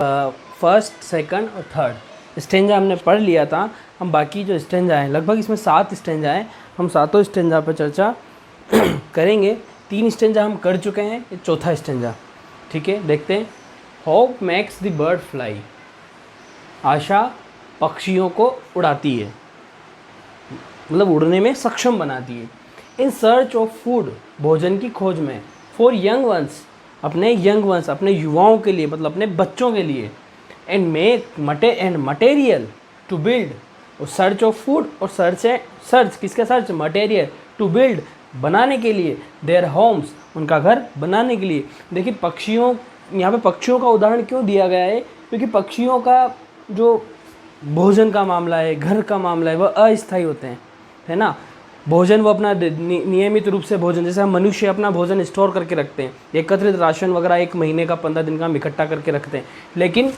First, second और third stanza हमने पढ़ लिया था। हम बाकी जो स्टेंजा हैं, लगभग इसमें 7 स्टेंजा हैं, हम सातों स्टेंजा पर चर्चा करेंगे। 3 स्टेंजा हम कर चुके हैं, ये चौथा स्टेंजा। ठीक है, देखते हैं। Hope makes the bird fly. आशा पक्षियों को उड़ाती है, मतलब उड़ने में सक्षम बनाती है। इन सर्च ऑफ फूड, भोजन की खोज में। फॉर यंग वंस, अपने यंग वंस, अपने युवाओं के लिए, मतलब अपने बच्चों के लिए। एंड मटेरियल टू बिल्ड, और सर्च ऑफ फूड, और सर्च किसका सर्च? मटेरियल टू बिल्ड, बनाने के लिए। देयर होम्स, उनका घर बनाने के लिए। देखिए पक्षियों, यहाँ पे पक्षियों का उदाहरण क्यों दिया गया है? क्योंकि पक्षियों का जो भोजन का मामला है, घर का मामला है, वह अस्थायी होते हैं, है ना। भोजन वो अपना नियमित रूप से भोजन, जैसे हम मनुष्य अपना भोजन स्टोर करके रखते हैं, एकत्रित राशन वगैरह 1 महीने का 15 दिन का हम इकट्ठा करके रखते हैं। लेकिन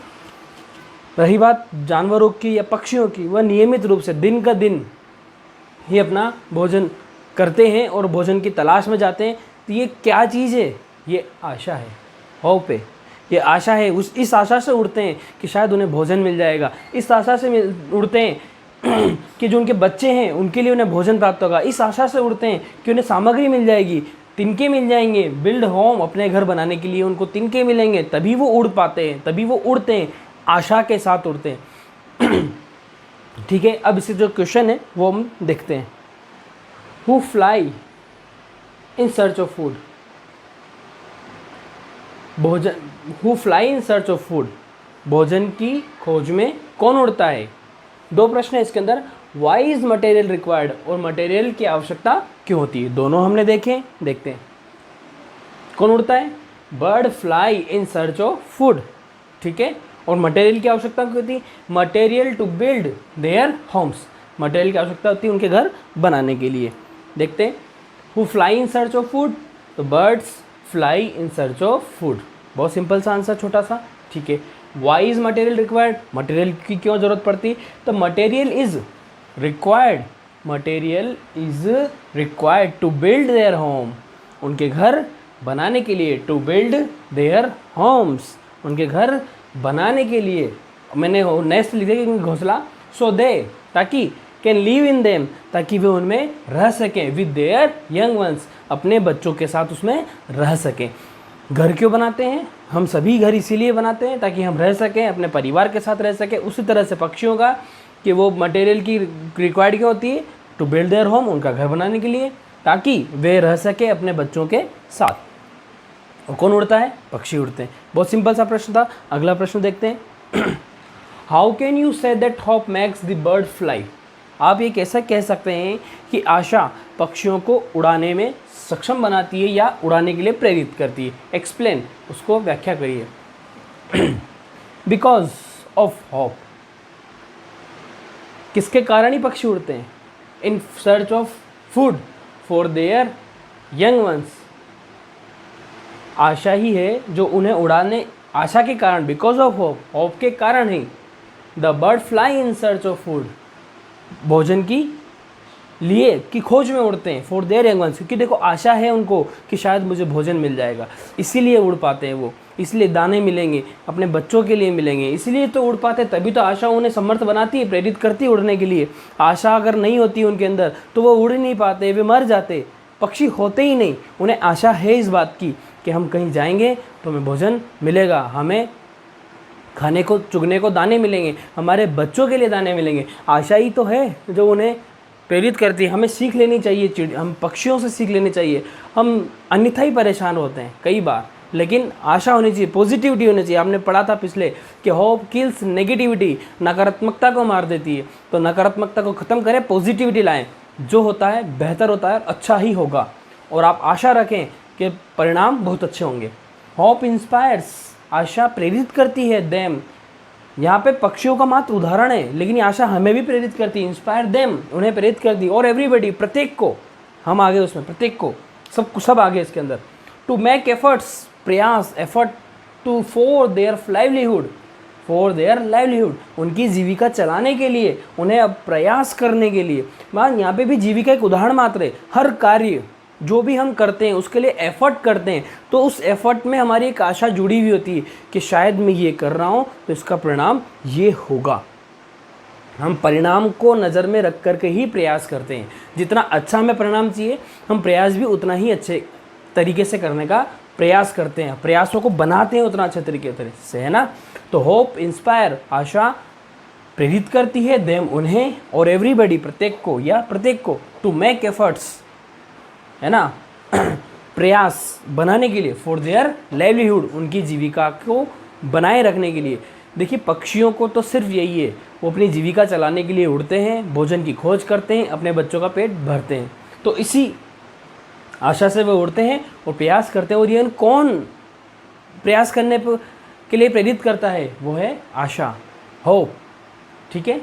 रही बात जानवरों की या पक्षियों की, वह नियमित रूप से दिन का दिन ही अपना भोजन करते हैं और भोजन की तलाश में जाते हैं। तो ये क्या चीज़ है? ये आशा है, होप है। ये आशा है, इस आशा से उड़ते हैं कि शायद उन्हें भोजन मिल जाएगा। इस आशा से उड़ते हैं कि जो उनके बच्चे हैं उनके लिए उन्हें भोजन प्राप्त होगा। इस आशा से उड़ते हैं कि उन्हें सामग्री मिल जाएगी, तिनके मिल जाएंगे, बिल्ड होम, अपने घर बनाने के लिए उनको तिनके मिलेंगे, तभी वो उड़ पाते हैं, तभी वो उड़ते हैं, आशा के साथ उड़ते हैं। ठीक है, अब इसे जो क्वेश्चन है वो हम देखते हैं। Who fly in search of food, भोजन, who fly in search of food, भोजन की खोज में कौन उड़ता है? 2 प्रश्न है इसके अंदर। वाई इज मटेरियल रिक्वायर्ड, और मटेरियल की आवश्यकता क्यों होती है? दोनों हमने देखे, देखते हैं। कौन उड़ता है? Bird fly in search of food, ठीक है। और मटेरियल की आवश्यकता क्यों होती है? Material to build their homes, material की आवश्यकता होती है उनके घर बनाने के लिए। देखते हैं। Who fly in search of food, तो birds fly in search of food. बहुत सिंपल सा आंसर, छोटा सा, ठीक है। Why is material required, material की क्यों जरूरत पड़ती? तो material is required, material is required to build their home, उनके घर बनाने के लिए। टू बिल्ड देयर होम्स, उनके घर बनाने के लिए। मैंने नेक्स्ट लिखे कि घोंसला, सो दे, ताकि, कैन लिव इन देम, ताकि वे उनमें रह सकें। विद देयर यंग वंस, अपने बच्चों के साथ उसमें रह सकें। घर क्यों बनाते हैं? हम सभी घर इसीलिए बनाते हैं ताकि हम रह सकें, अपने परिवार के साथ रह सकें। उसी तरह से पक्षियों का, कि वो मटेरियल की रिक्वायर्ड क्यों होती है? टू बिल्ड देयर होम, उनका घर बनाने के लिए, ताकि वे रह सके अपने बच्चों के साथ। और कौन उड़ता है? पक्षी उड़ते हैं। बहुत सिंपल सा प्रश्न था। अगला प्रश्न देखते हैं। How can you say that hope makes the bird fly, आप ये कैसा कह सकते हैं कि आशा पक्षियों को उड़ाने में सक्षम बनाती है या उड़ाने के लिए प्रेरित करती है? एक्सप्लेन, उसको व्याख्या करिए। बिकॉज ऑफ होप, किसके कारण ही पक्षी उड़ते हैं? In search of food for their young ones, आशा ही है जो उन्हें उड़ाने, आशा के कारण, बिकॉज ऑफ होप, होप के कारण ही the bird fly in search of food, भोजन की लिए की खोज में उड़ते हैं। फॉर देयर यंग वंस, क्योंकि देखो आशा है उनको कि शायद मुझे भोजन मिल जाएगा, इसीलिए उड़ पाते हैं वो, इसलिए दाने मिलेंगे, अपने बच्चों के लिए मिलेंगे, इसलिए तो उड़ पाते हैं। तभी तो आशा उन्हें समर्थ बनाती है, प्रेरित करती है उड़ने के लिए। आशा अगर नहीं होती उनके अंदर तो वो उड़ नहीं पाते, वे मर जाते, पक्षी होते ही नहीं। उन्हें आशा है इस बात की कि हम कहीं जाएंगे तो हमें भोजन मिलेगा, हमें खाने को, चुगने को दाने मिलेंगे, हमारे बच्चों के लिए दाने मिलेंगे। आशा ही तो है जो उन्हें प्रेरित करती है। हमें सीख लेनी चाहिए, हम पक्षियों से सीख लेनी चाहिए। हम अन्यथा ही परेशान होते हैं कई बार, लेकिन आशा होनी चाहिए, पॉजिटिविटी होनी चाहिए। आपने पढ़ा था पिछले कि होप किल्स नेगेटिविटी, नकारात्मकता को मार देती है। तो नकारात्मकता को ख़त्म करें, पॉजिटिविटी लाएं, जो होता है बेहतर होता है, अच्छा ही होगा। और आप आशा रखें कि परिणाम बहुत अच्छे होंगे। होप इंस्पायर्स, आशा प्रेरित करती है। देम, यहाँ पे पक्षियों का मात्र उदाहरण है, लेकिन आशा हमें भी प्रेरित करती है। इंस्पायर देम, उन्हें प्रेरित करती है। और एवरीबडी, प्रत्येक को, हम आगे उसमें, प्रत्येक को, सब आगे इसके अंदर। टू मेक एफर्ट्स, प्रयास, effort, to for their livelihood, for their livelihood, उनकी जीविका चलाने के लिए, उन्हें अब प्रयास करने के लिए। मान यहाँ पे भी जीविका एक उदाहरण मात्र है। हर कार्य जो भी हम करते हैं उसके लिए एफर्ट करते हैं, तो उस एफर्ट में हमारी एक आशा जुड़ी हुई होती है कि शायद मैं ये कर रहा हूँ तो इसका परिणाम ये होगा। हम परिणाम को नज़र में रख करके ही प्रयास करते हैं। जितना अच्छा हमें परिणाम चाहिए, हम प्रयास भी उतना ही अच्छे तरीके से करने का प्रयास करते हैं, प्रयासों को बनाते हैं उतना अच्छे तरीके से, है ना। तो होप इंस्पायर, आशा प्रेरित करती है देम उन्हें, और एवरीबडी प्रत्येक को या प्रत्येक को, टू मेक एफर्ट्स, है ना, प्रयास बनाने के लिए, फॉर देयर लाइवलीहुड, उनकी जीविका को बनाए रखने के लिए। देखिए पक्षियों को तो सिर्फ यही है, वो अपनी जीविका चलाने के लिए उड़ते हैं, भोजन की खोज करते हैं, अपने बच्चों का पेट भरते हैं, तो इसी आशा से वो उड़ते हैं और प्रयास करते हैं। और ये कौन प्रयास करने के लिए प्रेरित करता है? वो है आशा, होप। ठीक है,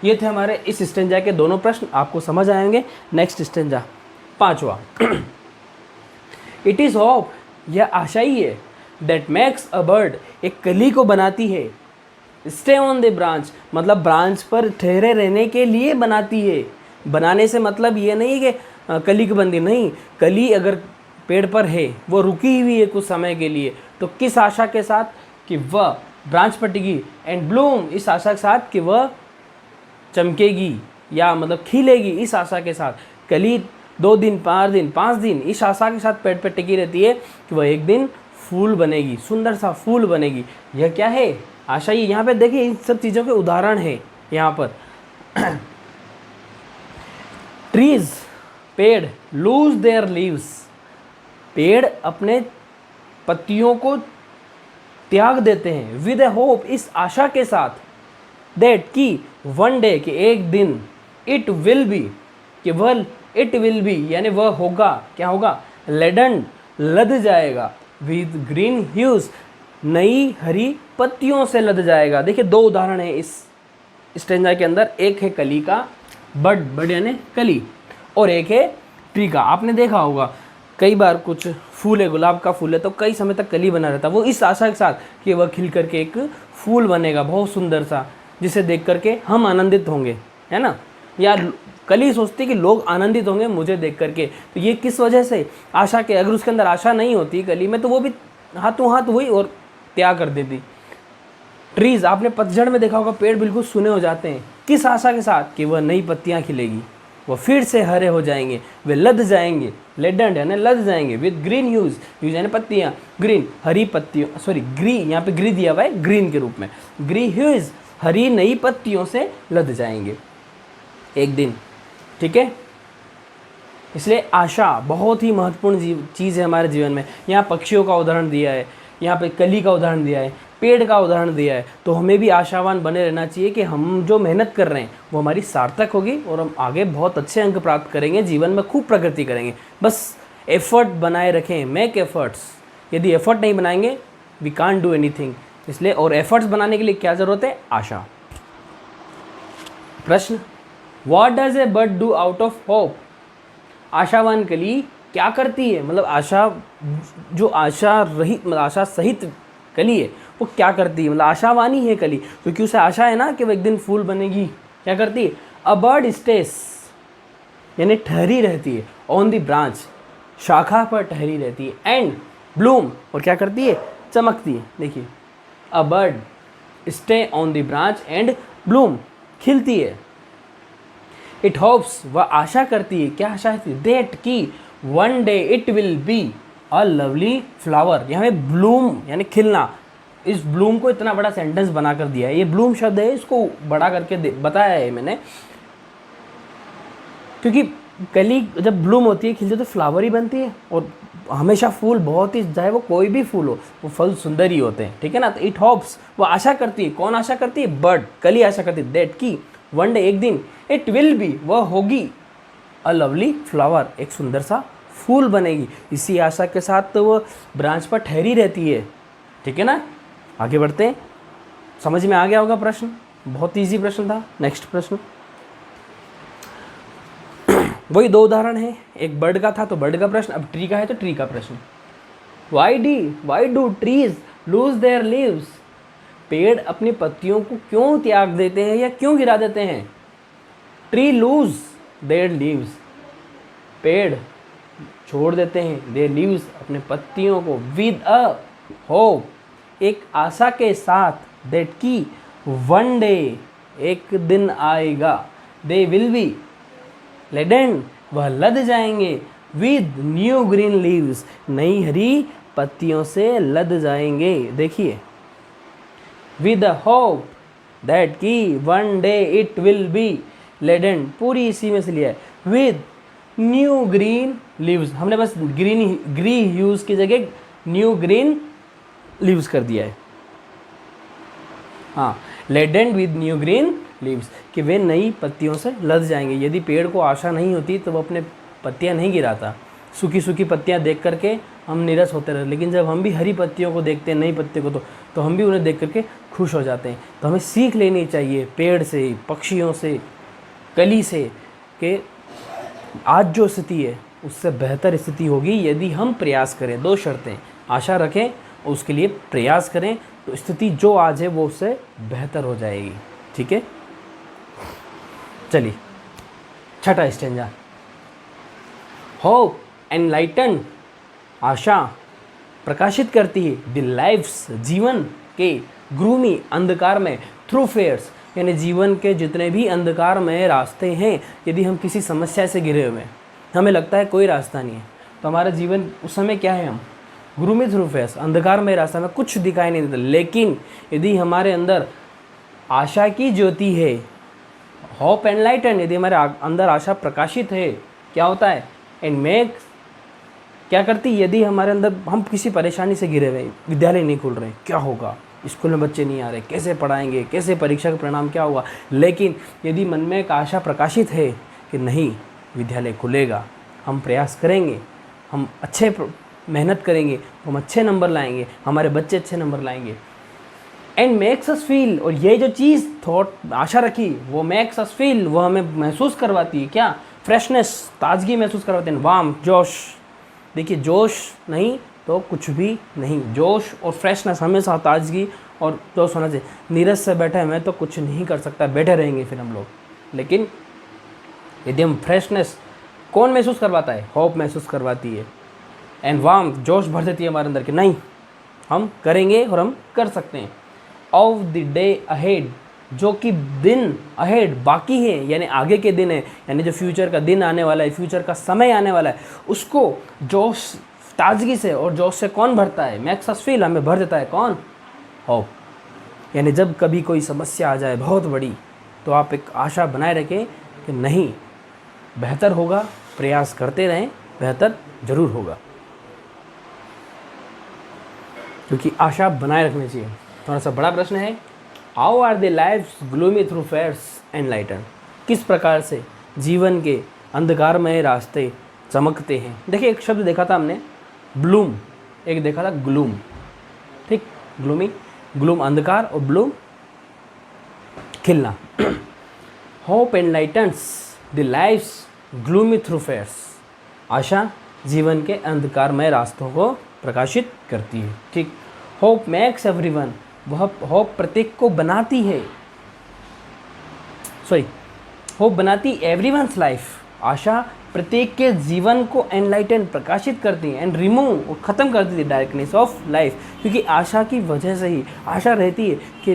ये थे हमारे इस स्टेंजा के दोनों प्रश्न, आपको समझ आएंगे। नेक्स्ट स्टेंजा, 5वां। इट इज़ होप, यह आशा ही है, दैट मेक्स अ बर्ड, एक कली को बनाती है, स्टे ऑन द ब्रांच, मतलब ब्रांच पर ठहरे रहने के लिए बनाती है। बनाने से मतलब ये नहीं कि कली की बंदी, नहीं, कली अगर पेड़ पर है, वो रुकी हुई है कुछ समय के लिए, तो किस आशा के साथ? कि वह ब्रांच पर टिकी, एंड ब्लूम, इस आशा के साथ कि वह चमकेगी या मतलब खिलेगी, इस आशा के साथ। कली 2 दिन, 5 दिन, 5 दिन इस आशा के साथ पेड़ पर टिकी रहती है कि वह एक दिन फूल बनेगी, सुंदर सा फूल बनेगी। यह क्या है? आशा ही। यहाँ पे देखिए इन सब चीज़ों के उदाहरण है यहाँ पर। ट्रीज, पेड़, लूज देयर लीव्स, पेड़ अपने पत्तियों को त्याग देते हैं, विद ए होप, इस आशा के साथ, दैट की वन डे, कि एक दिन, इट विल बी, कि वह, इट विल बी यानी वह होगा, क्या होगा? लेडन, लद जाएगा, विद ग्रीन ह्यूज, नई हरी पत्तियों से लद जाएगा। देखिए 2 उदाहरण है इस स्टेंजा के अंदर, एक है कली का, बड यानी कली, और एक है ट्री का। आपने देखा होगा कई बार कुछ फूल है, गुलाब का फूल है, तो कई समय तक कली बना रहता है, वो इस आशा के साथ कि वह खिल करके एक फूल बनेगा बहुत सुंदर सा, जिसे देख करके हम आनंदित होंगे, है ना। या कली सोचती कि लोग आनंदित होंगे मुझे देख करके, तो ये किस वजह से? आशा के। अगर उसके अंदर आशा नहीं होती कली में, तो वो भी हाथों हाथ वही और त्याग कर देती। ट्रीज, आपने पतझड़ में देखा होगा पेड़ बिल्कुल सूने हो जाते हैं, किस आशा के साथ? कि वह नई पत्तियां खिलेगी, वह फिर से हरे हो जाएंगे, वे लद जाएंगे, लेडेंट यानी लद जाएंगे, विद ग्रीन ह्यूज, ह्यूज यानी पत्तियां, ग्रीन हरी पत्तियों, सॉरी ग्री, यहाँ पे ग्री दिया हुआ है ग्रीन के रूप में, ग्री ह्यूज, हरी नई पत्तियों से लद जाएंगे एक दिन। ठीक है, इसलिए आशा बहुत ही महत्वपूर्ण चीज़ है हमारे जीवन में। यहाँ पक्षियों का उदाहरण दिया है, यहाँ पे कली का उदाहरण दिया है, पेड़ का उदाहरण दिया है, तो हमें भी आशावान बने रहना चाहिए कि हम जो मेहनत कर रहे हैं वो हमारी सार्थक होगी और हम आगे बहुत अच्छे अंक प्राप्त करेंगे, जीवन में खूब प्रगति करेंगे। बस एफर्ट बनाए रखें, मेक एफर्ट्स। यदि एफर्ट नहीं बनाएंगे वी कांट डू एनीथिंग। इसलिए, और एफर्ट्स बनाने के लिए क्या ज़रूरत है? आशा। प्रश्न, what does a bird do out of hope? आशावान कली क्या करती है? मतलब आशा, जो आशा रहित, मतलब आशा सहित कली है, वो क्या करती है? मतलब आशावानी है कली, क्योंकि उसे आशा है ना कि वो एक दिन फूल बनेगी। क्या करती है? अ बर्ड स्टेस यानी ठहरी रहती है, ऑन द ब्रांच, शाखा पर ठहरी रहती है, एंड ब्लूम, और क्या करती है? चमकती है। देखिए, a bird stay on the branch and bloom, खिलती है। इट होप्स, वह आशा करती है, क्या आशा करती है? दैट की one day it will be a lovely flower. यहाँ पे ब्लूम यानी खिलना, इस ब्लूम को इतना बड़ा सेंटेंस बना कर दिया है। ये ब्लूम शब्द है, इसको बड़ा करके बताया है मैंने, क्योंकि कली जब ब्लूम होती है, खिलती है, तो फ्लावर ही बनती है, और हमेशा फूल बहुत ही, चाहे वो कोई भी फूल हो, वो फल सुंदर ही होते हैं। ठीक है ना। तो इट होप्स, वो आशा करती है। कौन आशा करती है? बर्ड, कली आशा करती है। दैट की वन डे, एक दिन, इट विल बी, वह होगी, अ लवली फ्लावर, एक सुंदर सा फूल बनेगी। इसी आशा के साथ तो वो ब्रांच पर ठहरी रहती है। ठीक है ना। आगे बढ़ते हैं। समझ में आ गया होगा प्रश्न, बहुत इजी प्रश्न था। नेक्स्ट प्रश्न, वही 2 उदाहरण है, एक बर्ड का था तो बर्ड का प्रश्न, अब ट्री का है तो ट्री का प्रश्न। Why do trees lose their leaves? पेड़ अपनी पत्तियों को क्यों त्याग देते हैं या क्यों गिरा देते हैं? ट्री लूज देयर लीव्स, पेड़ छोड़ देते हैं, दे लीव्स अपने पत्तियों को, विद अ होप एक आशा के साथ, दैट की वन डे एक दिन आएगा, दे विल बी लेडेन वह लद जाएंगे, विद न्यू ग्रीन लीव्स नई हरी पत्तियों से लद जाएंगे। देखिए, विद अ होप दैट की one day it will be laden, पूरी इसी में से लिया है, विद न्यू ग्रीन लीव्स, हमने बस ग्री यूज की जगह न्यू ग्रीन लीव्स कर दिया है। हाँ, laden with new green leaves, कि वे नई पत्तियों से लद जाएंगे। यदि पेड़ को आशा नहीं होती तो वो अपने पत्तियां नहीं गिराता। सूखी सूखी पत्तियां देख करके हम निराश होते रहे, लेकिन जब हम भी हरी पत्तियों को देखते हैं, नई पत्तियों को, तो हम भी उन्हें देख करके खुश हो जाते हैं। तो हमें सीख लेनी चाहिए पेड़ से, पक्षियों से, कली से, कि आज जो स्थिति है उससे बेहतर स्थिति होगी यदि हम प्रयास करें। दो शर्तें, आशा रखें और उसके लिए प्रयास करें, तो स्थिति जो आज है वो उससे बेहतर हो जाएगी। ठीक है, चलिए छठा स्टेंजा, होप एनलाइटन, आशा प्रकाशित करती है, द लाइफ्स जीवन के, ग्रूमी अंधकार में, थ्रू फेयर्स यानी जीवन के जितने भी अंधकार में रास्ते हैं, यदि हम किसी समस्या से घिरे हुए हैं, हमें लगता है कोई रास्ता नहीं है, तो हमारा जीवन उस समय क्या है, हम ग्रूमी थ्रू फेयर्स, अंधकार में रास्ता में कुछ दिखाई नहीं देता। लेकिन यदि हमारे अंदर आशा की ज्योति है, होप एनलाइटन, यदि हमारे अंदर आशा प्रकाशित है, क्या होता है, एंड मेक्स, क्या करती, यदि हमारे अंदर हम किसी परेशानी से घिरे हुए, विद्यालय नहीं खुल रहे, क्या होगा, स्कूल में बच्चे नहीं आ रहे, कैसे पढ़ाएंगे, कैसे परीक्षा का परिणाम क्या होगा, लेकिन यदि मन में एक आशा प्रकाशित है कि नहीं, विद्यालय खुलेगा, हम प्रयास करेंगे, हम अच्छे मेहनत करेंगे, हम अच्छे नंबर लाएंगे, हमारे बच्चे अच्छे नंबर लाएंगे, एंड मेक्स अस फील, और ये जो चीज़ थॉट आशा रखी वो मेक्स अस फील, वो हमें महसूस करवाती है क्या, फ्रेशनेस, ताजगी महसूस करवाते हैं, वार्म, जोश। देखिए, जोश नहीं तो कुछ भी नहीं, जोश और फ्रेशनेस हमेशा, ताजगी और जोश होना चाहिए। नीरज से बैठे मैं तो कुछ नहीं कर सकता, बैठे रहेंगे फिर हम लोग, लेकिन यदि हम फ्रेशनेस, कौन महसूस करवाता है, होप महसूस करवाती है, एंड वार्म, जोश भर देती है हमारे अंदर कि नहीं, हम करेंगे और हम कर सकते हैं। ऑफ द डे अहेड, जो कि दिन अहेड बाकी है, यानी आगे के दिन है, यानी जो फ्यूचर का दिन आने वाला है, फ्यूचर का समय आने वाला है, उसको जोश, ताजगी से और जोश से कौन भरता है, मैक्स अस फील, हमें भर देता है कौन, होप। यानी जब कभी कोई समस्या आ जाए बहुत बड़ी, तो आप एक आशा बनाए रखें कि नहीं, बेहतर होगा, प्रयास करते रहें, बेहतर जरूर होगा, क्योंकि आशा बनाए रखनी चाहिए। थोड़ा सा बड़ा प्रश्न है, how are the lives gloomy through fears enlighten, किस प्रकार से जीवन के अंधकारमय रास्ते चमकते हैं। देखिए, एक शब्द देखा था हमने, ब्लूम, एक देखा था ग्लूम, ठीक, ग्लूमी, ग्लूम अंधकार और ब्लूम खिलना। Hope enlightens the lives gloomy through fears, आशा जीवन के अंधकारमय रास्तों को प्रकाशित करती है, ठीक। होप मेक्स एवरीवन, वह होप प्रत्येक को बनाती है, होप बनाती एवरीवन्स लाइफ, आशा प्रत्येक के जीवन को एनलाइटन, प्रकाशित करती है, एंड रिमूव, और ख़त्म कर देती है डार्कनेस ऑफ लाइफ, क्योंकि आशा की वजह से ही आशा रहती है कि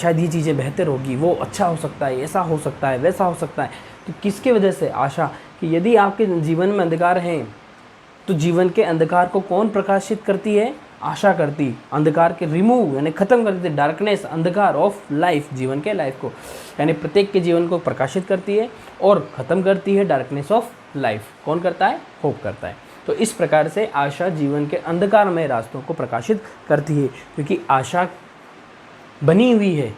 शायद ये चीज़ें बेहतर होगी, वो अच्छा हो सकता है, ऐसा हो सकता है, वैसा हो सकता है। तो किसके वजह से, आशा, कि यदि आपके जीवन में अंधकार हैं तो जीवन के अंधकार को कौन प्रकाशित करती है, आशा करती, अंधकार के रिमूव यानी ख़त्म कर देती है, डार्कनेस, अंधकार ऑफ लाइफ, जीवन के लाइफ को, यानी प्रत्येक के जीवन को प्रकाशित करती है और ख़त्म करती है डार्कनेस ऑफ लाइफ। कौन करता है, होप करता है। तो इस प्रकार से आशा जीवन के अंधकारमय रास्तों को प्रकाशित करती है, क्योंकि आशा बनी हुई है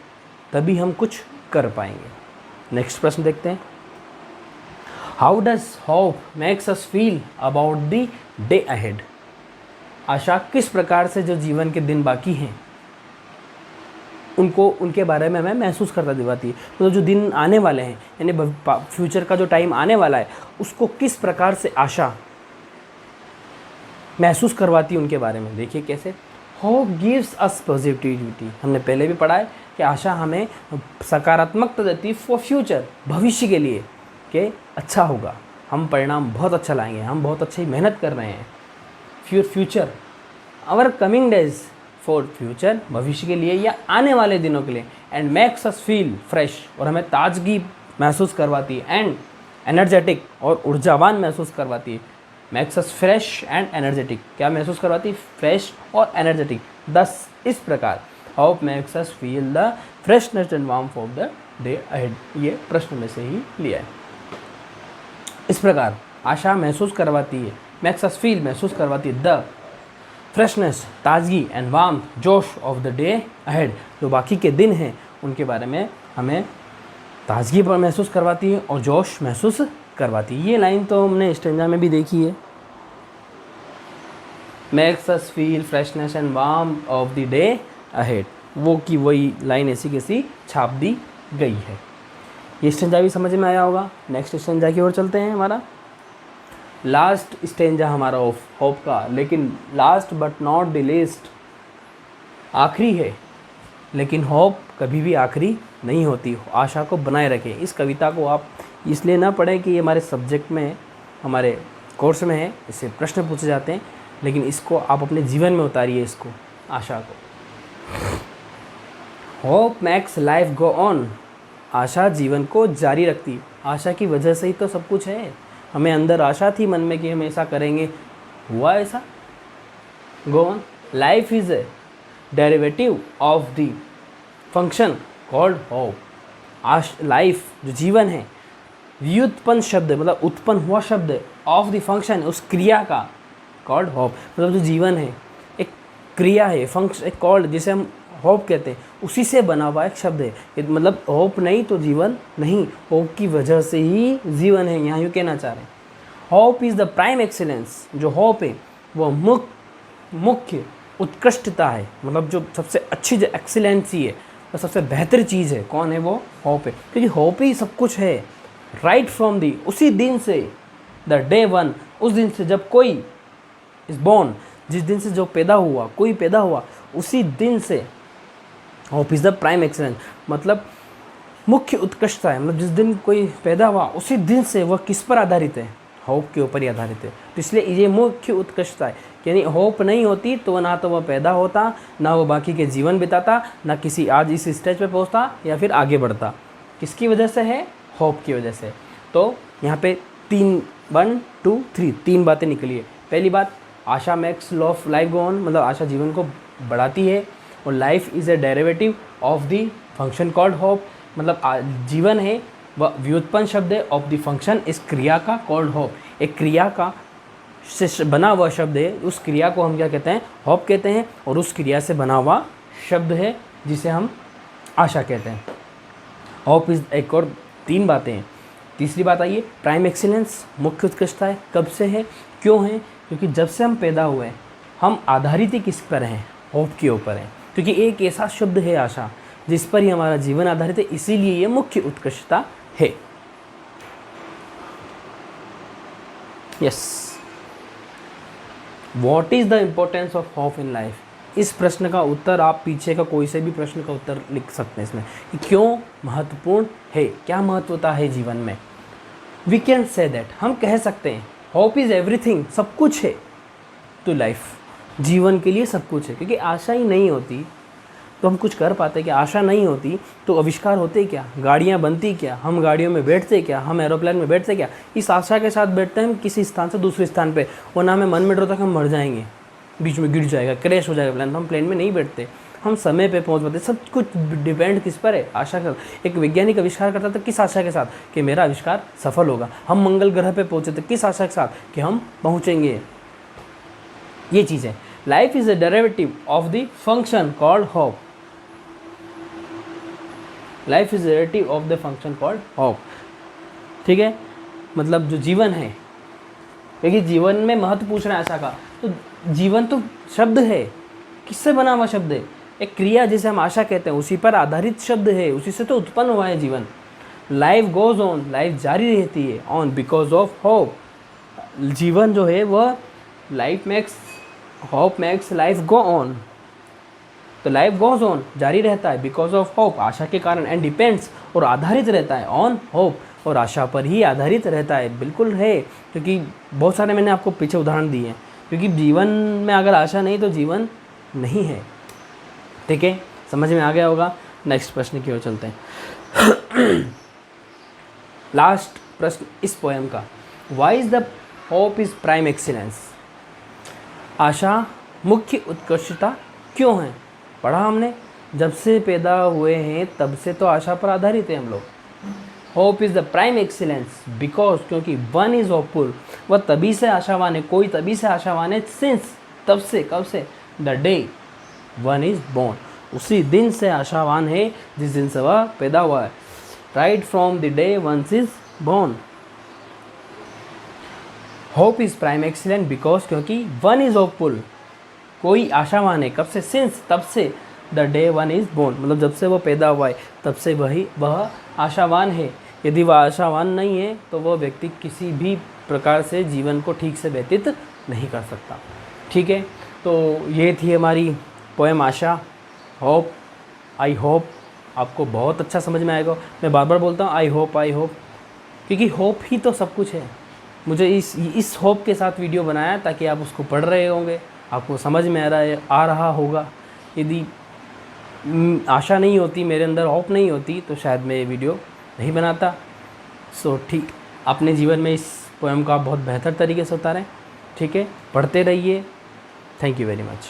तभी हम कुछ कर पाएंगे। नेक्स्ट प्रश्न देखते हैं, how does hope makes us feel about the day ahead, आशा किस प्रकार से जो जीवन के दिन बाकी हैं उनको, उनके बारे में हमें महसूस करता दिवाती है। तो जो दिन आने वाले हैं, यानी फ्यूचर का जो टाइम आने वाला है, उसको किस प्रकार से आशा महसूस करवाती है उनके बारे में। देखिए कैसे, होप गिव्स अस पॉजिटिविटी, हमने पहले भी पढ़ा है कि आशा हमें सकारात्मकता देती है फॉर फ्यूचर, भविष्य के लिए, कि अच्छा होगा, हम परिणाम बहुत अच्छा लाएंगे, हम बहुत अच्छी मेहनत कर रहे हैं। Future, our coming days, for future, भविष्य के लिए या आने वाले दिनों के लिए। And makes us feel fresh, और हमें ताजगी महसूस करवाती है। एंड एनर्जेटिक, और ऊर्जावान महसूस करवाती है। Makes us fresh and energetic, क्या महसूस करवाती है? फ्रेश और एनर्जेटिक। दस इस प्रकार hope makes us feel the freshness and warmth of the day ahead, ये प्रश्न में से ही लिया है। इस प्रकार आशा महसूस करवाती है, मेक्स अस फील महसूस करवाती है द फ्रेशनेस, ताजगी, एंड वार्मथ, जोश ऑफ द डे अहेड, जो बाकी के दिन हैं उनके बारे में हमें ताजगी पर महसूस करवाती है और जोश महसूस करवाती है। ये लाइन तो हमने स्टेंजा में भी देखी है, makes us feel freshness and warmth of the day ahead, वो की वही लाइन ऐसी कैसी छाप दी गई है। ये स्टेंजा भी समझ में आया होगा। नेक्स्ट स्टेंजा की ओर चलते हैं। हमारा लास्ट स्टेंजा हमारा ऑफ होप का, लेकिन last but not the least, आखिरी है, लेकिन होप कभी भी आखिरी नहीं होती। आशा को बनाए रखें। इस कविता को आप इसलिए ना पढ़ें कि ये हमारे सब्जेक्ट में, हमारे कोर्स में है, इससे प्रश्न पूछे जाते हैं, लेकिन इसको आप अपने जीवन में उतारिए, इसको आशा को। Hope makes life go on, आशा जीवन को जारी रखती। आशा की वजह से ही तो सब कुछ है। हमें अंदर आशा थी मन में कि हम ऐसा करेंगे, हुआ ऐसा। Go on, life is a derivative of the function called hope. Life जो जीवन है, व्युत्पन्न शब्द है, मतलब उत्पन्न हुआ शब्द है, ऑफ द फंक्शन, उस क्रिया का, कॉल्ड होप, मतलब जो जीवन है एक क्रिया है, फंक्शन, एक कॉल्ड जिसे हम होप कहते हैं, उसी से बना हुआ एक शब्द है। मतलब होप नहीं तो जीवन नहीं, होप की वजह से ही जीवन है, यहाँ यूँ कहना चाह रहे हैं। Hope is the prime excellence, जो होप है वो मुख्य उत्कृष्टता है, मतलब जो सबसे अच्छी जो एक्सीलेंसी है, वो सबसे बेहतर चीज़ है। कौन है वो? होप है, क्योंकि होप ही सब कुछ है। राइट फ्रॉम दी, उसी दिन से, द डे वन, उस दिन से जब कोई इज बॉर्न, जिस दिन से जो पैदा हुआ, कोई पैदा हुआ, उसी दिन से hope is the prime excellence, मतलब मुख्य उत्कृष्टता है। मतलब जिस दिन कोई पैदा हुआ उसी दिन से वह किस पर आधारित है? होप के ऊपर ही आधारित है। तो इसलिए ये मुख्य उत्कृष्टता है। यानी होप नहीं होती तो ना तो वह पैदा होता, ना वो बाकी के जीवन बिताता, ना किसी आज इस स्टेज पे पहुंचता या फिर आगे बढ़ता। किसकी वजह से है? होप की वजह से। तो यहाँ पे 1 2 3 तीन बातें निकली है। पहली बात, आशा मेक्स लाइफ गो ऑन, मतलब आशा जीवन को बढ़ाती है। और life is a derivative of the function called hope, मतलब जीवन है वह व्युत्पन्न शब्द है ऑफ द फंक्शन, इस क्रिया का, कॉल्ड होप, एक क्रिया का से बना हुआ शब्द है। उस क्रिया को हम क्या कहते हैं? होप कहते हैं। और उस क्रिया से बना हुआ शब्द है जिसे हम आशा कहते हैं। होप इज़, एक और 3 बातें हैं। तीसरी बात आइए, प्राइम एक्सीलेंस, मुख्य उत्कृष्टता है। कब से है, क्यों है? क्योंकि जब से हम पैदा हुए हैं हम आधारित ही किस पर हैं? होप के ऊपर है। क्योंकि एक ऐसा शब्द है आशा जिस पर ही हमारा जीवन आधारित है, इसीलिए ये मुख्य उत्कृष्टता है। Yes, what is the importance of hope in life? इस प्रश्न का उत्तर आप पीछे का कोई से भी प्रश्न का उत्तर लिख सकते हैं इसमें, कि क्यों महत्वपूर्ण है, क्या महत्वता है जीवन में। वी कैन से दैट, हम कह सकते हैं होप इज़ एवरीथिंग, सब कुछ है टू लाइफ, जीवन के लिए सब कुछ है। क्योंकि आशा ही नहीं होती तो हम कुछ कर पाते? कि आशा नहीं होती तो आविष्कार होते क्या, गाड़ियाँ बनती क्या, हम गाड़ियों में बैठते क्या, हम एरोप्लेन में बैठते क्या? इस आशा के साथ बैठते हैं हम किसी स्थान से दूसरे स्थान पे, वरना हमें मन में डर होता है कि हम मर जाएंगे, बीच में गिर जाएगा, क्रैश हो जाएगा प्लेन, तो हम प्लेन में नहीं बैठते, हम समय पे पहुंच पाते। सब कुछ डिपेंड किस पर है? आशा का। एक वैज्ञानिक आविष्कार करता था किस आशा के साथ? कि मेरा आविष्कार सफल होगा। हम मंगल ग्रह पे पहुंचे थे किस आशा के साथ? कि हम पहुंचेंगे। ये चीज़ है। Life is a derivative of the function called hope. Life is derivative of the function called hope. ठीक है, मतलब जो जीवन है, क्योंकि जीवन में महत्व पूछ रहे हैं आशा का, तो जीवन तो शब्द है, किससे बना हुआ शब्द है? एक क्रिया जिसे हम आशा कहते हैं, उसी पर आधारित शब्द है, उसी से तो उत्पन्न हुआ है जीवन। लाइफ गोज ऑन, लाइफ जारी रहती है, ऑन बिकॉज ऑफ होप। जीवन जो है वह life makes, hope makes life go on, तो लाइफ गोज ऑन, जारी रहता है बिकॉज ऑफ होप, आशा के कारण, एंड डिपेंड्स, और आधारित रहता है ऑन होप, और आशा पर ही आधारित रहता है। बिल्कुल है, क्योंकि बहुत सारे मैंने आपको पीछे उदाहरण दिए हैं, क्योंकि जीवन में अगर आशा नहीं तो जीवन नहीं है। ठीक है, समझ में आ गया होगा। नेक्स्ट प्रश्न की ओर चलते हैं। लास्ट प्रश्न इस पोएम का, why is the hope is prime excellence. आशा मुख्य उत्कृष्टता क्यों है? पढ़ा हमने, जब से पैदा हुए हैं तब से तो आशा पर आधारित है हम लोग। Hope is the prime excellence because, क्योंकि वन इज़ होपफुल, वह तभी से आशावान है, कोई तभी से आशावान है, सिंस, तब से, कब से, the day one is born, उसी दिन से आशावान है जिस दिन से वह पैदा हुआ है। Right from the day one's is born. Hope is prime excellent because, क्योंकि वन इज़ होपफुल, कोई आशावान है, कब से, सिंस, तब से, the day one is born, मतलब जब से वह पैदा हुआ है तब से वह आशावान है। यदि वह आशावान नहीं है तो वह व्यक्ति किसी भी प्रकार से जीवन को ठीक से व्यतीत नहीं कर सकता। ठीक है, तो ये थी हमारी poem Asha. Hope, I hope आपको बहुत अच्छा समझ में आएगा। मैं बार बार बोलता हूँ आई होप, क्योंकि होप ही तो सब कुछ है। मुझे इस होप के साथ वीडियो बनाया ताकि आप उसको पढ़ रहे होंगे, आपको समझ में आ रहा होगा। यदि आशा नहीं होती, मेरे अंदर होप नहीं होती, तो शायद मैं ये वीडियो नहीं बनाता। सो ठीक, अपने जीवन में इस पोएम को आप बहुत बेहतर तरीके से उतारें। ठीक है, पढ़ते रहिए। Thank you very much.